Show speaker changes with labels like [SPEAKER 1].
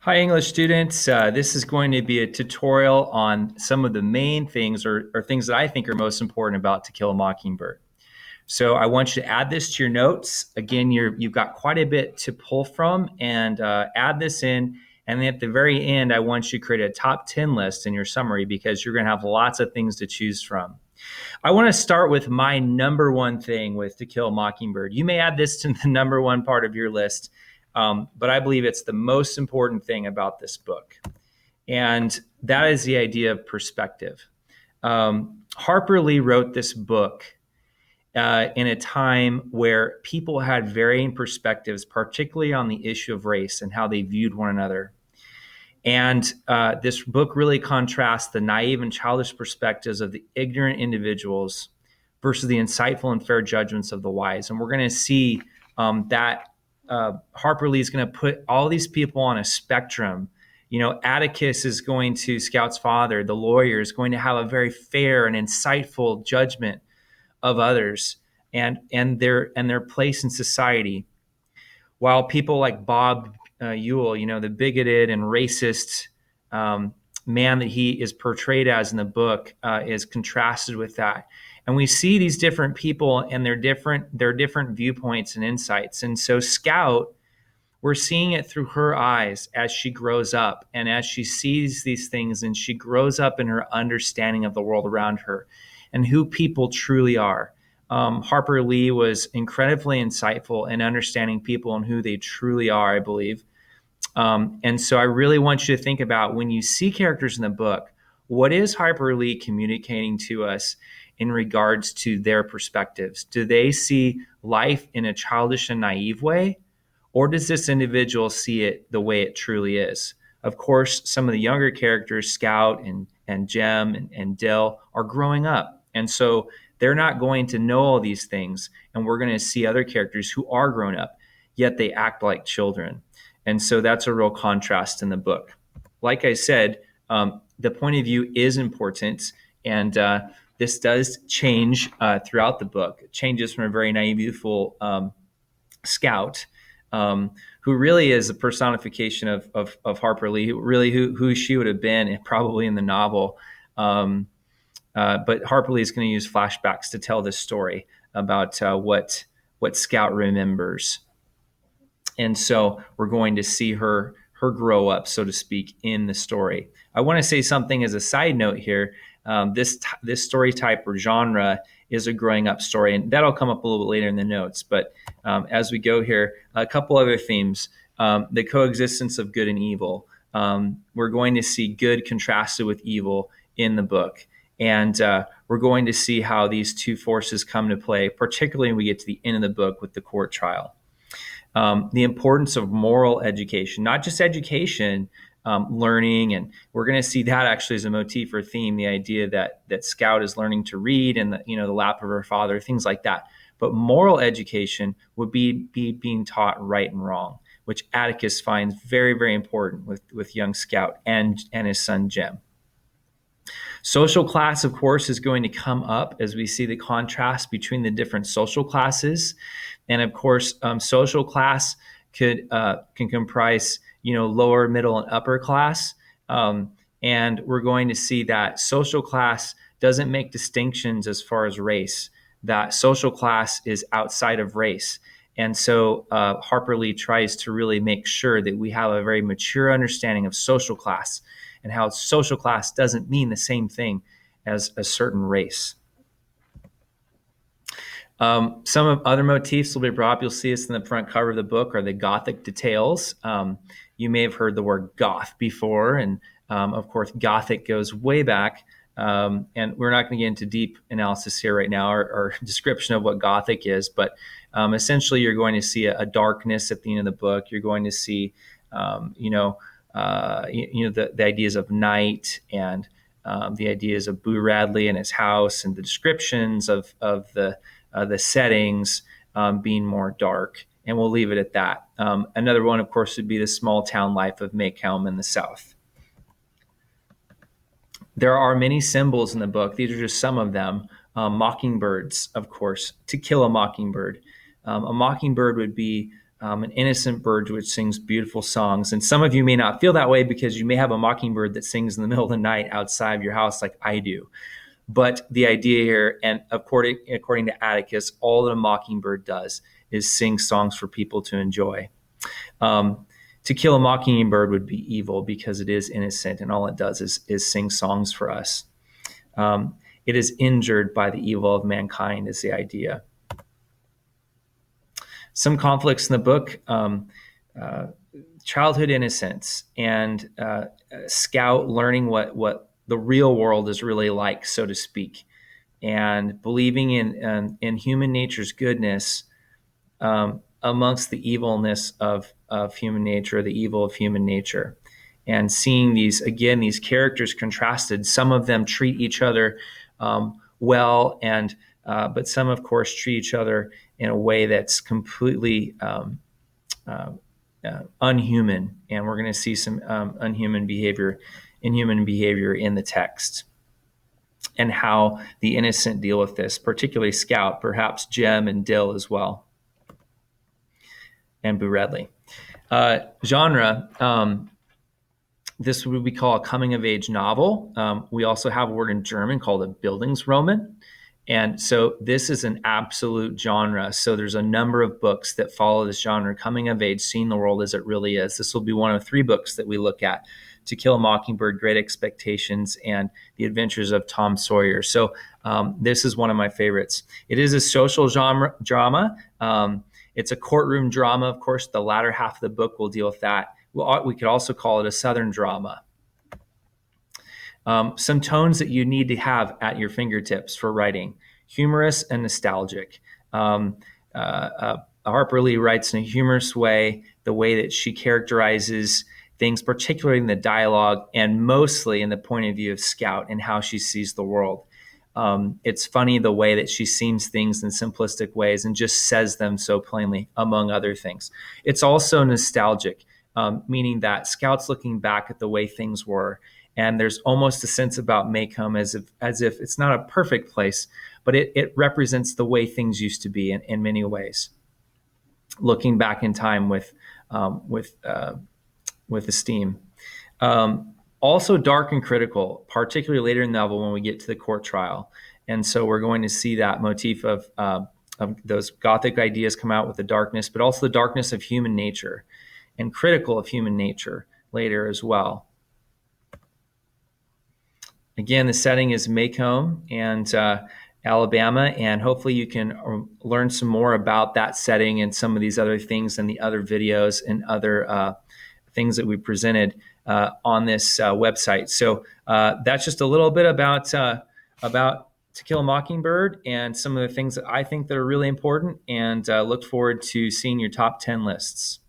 [SPEAKER 1] Hi, English students. This is going to be a tutorial on some of the main things or things that I think are most important about To Kill a Mockingbird. So I want you to add this to your notes. Again, you've got quite a bit to pull from and add this in. And then at the very end, I want you to create a top 10 list in your summary because you're going to have lots of things to choose from. I want to start with my number one thing with To Kill a Mockingbird. You may add this to the number one part of your list, but I believe it's the most important thing about this book. And that is the idea of perspective. Harper Lee wrote this book in a time where people had varying perspectives, particularly on the issue of race and how they viewed one another. And this book really contrasts the naive and childish perspectives of the ignorant individuals versus the insightful and fair judgments of the wise. And we're going to see that Harper Lee is going to put all these people on a spectrum. You know, Atticus is going to Scout's father. The lawyer is going to have a very fair and insightful judgment of others and their place in society, while people like Bob Ewell, you know, the bigoted and racist man that he is portrayed as in the book, is contrasted with that. And we see these different people and their different viewpoints and insights. And so Scout, we're seeing it through her eyes as she grows up and as she sees these things and she grows up in her understanding of the world around her and who people truly are. Harper Lee was incredibly insightful in understanding people and who they truly are, I believe. And so I really want you to think about when you see characters in the book, what is Harper Lee communicating to us in regards to their perspectives? Do they see life in a childish and naive way? Or does this individual see it the way it truly is? Of course, some of the younger characters, Scout and Jem and Dill, are growing up. And so they're not going to know all these things. And we're going to see other characters who are grown up, yet they act like children. And so that's a real contrast in the book. Like I said, the point of view is important. And this does change throughout the book. It changes from a very naive, youthful Scout, who really is a personification of Harper Lee, who she would have been probably in the novel. But Harper Lee is going to use flashbacks to tell this story about what Scout remembers. And so we're going to see her grow up, so to speak, in the story. I want to say something as a side note here. This story type or genre is a growing up story, and that'll come up a little bit later in the notes. But as we go here, a couple other themes: the coexistence of good and evil. We're going to see good contrasted with evil in the book. And we're going to see how these two forces come to play, particularly when we get to the end of the book with the court trial. The importance of moral education, not just education, learning. And we're going to see that actually as a motif or theme, the idea that Scout is learning to read in the lap of her father, things like that. But moral education would be being taught right and wrong, which Atticus finds very, very important with young Scout and his son Jem. Social class, of course, is going to come up as we see the contrast between the different social classes. And of course, social class can comprise, lower, middle, and upper class. And we're going to see that social class doesn't make distinctions as far as race, that social class is outside of race. And so Harper Lee tries to really make sure that we have a very mature understanding of social class and how social class doesn't mean the same thing as a certain race. Some of other motifs will be brought up. You'll see this in the front cover of the book are the Gothic details. You may have heard the word goth before, and of course, Gothic goes way back. And we're not going to get into deep analysis here right now or description of what Gothic is, but essentially you're going to see a darkness at the end of the book. You're going to see, the ideas of night and the ideas of Boo Radley and his house and the descriptions of the settings being more dark. And we'll leave it at that. Another one, of course, would be the small town life of Maycomb in the South. There are many symbols in the book. These are just some of them. Mockingbirds, of course, to kill a mockingbird. A mockingbird would be an innocent bird which sings beautiful songs. And some of you may not feel that way because you may have a mockingbird that sings in the middle of the night outside of your house like I do. But the idea here, and according to Atticus, all that a mockingbird does is sing songs for people to enjoy. To kill a mockingbird would be evil because it is innocent, and all it does is sing songs for us. It is injured by the evil of mankind, is the idea. Some conflicts in the book, childhood innocence and Scout learning what the real world is really like, so to speak, and believing in human nature's goodness amongst the evilness of human nature, the evil of human nature. And seeing these characters contrasted. Some of them treat each other well, but some, of course, treat each other in a way that's completely unhuman. And we're going to see some inhuman behavior in the text, and how the innocent deal with this, particularly Scout, perhaps Jem and Dill as well, and Boo genre. This would we call a coming-of-age novel. We also have a word in German called a Bildungsroman. And so this is an absolute genre. So there's a number of books that follow this genre, coming of age, seeing the world as it really is. This will be one of 3 books that we look at: To Kill a Mockingbird, Great Expectations, and The Adventures of Tom Sawyer. So this is one of my favorites. It is a social drama. It's a courtroom drama, of course. The latter half of the book will deal with that. We could also call it a Southern drama. Some tones that you need to have at your fingertips for writing: humorous and nostalgic. Harper Lee writes in a humorous way, the way that she characterizes things, particularly in the dialogue and mostly in the point of view of Scout and how she sees the world. It's funny the way that she sees things in simplistic ways and just says them so plainly, among other things. It's also nostalgic, meaning that Scout's looking back at the way things were. And there's almost a sense about Maycomb as if it's not a perfect place, but it represents the way things used to be in many ways. Looking back in time with esteem. Also dark and critical, particularly later in the novel when we get to the court trial. And so we're going to see that motif of those Gothic ideas come out with the darkness, but also the darkness of human nature and critical of human nature later as well. Again, the setting is Maycomb and Alabama, and hopefully you can learn some more about that setting and some of these other things and the other videos and other things that we presented on this website. So that's just a little bit about To Kill a Mockingbird and some of the things that I think that are really important, and look forward to seeing your top 10 lists.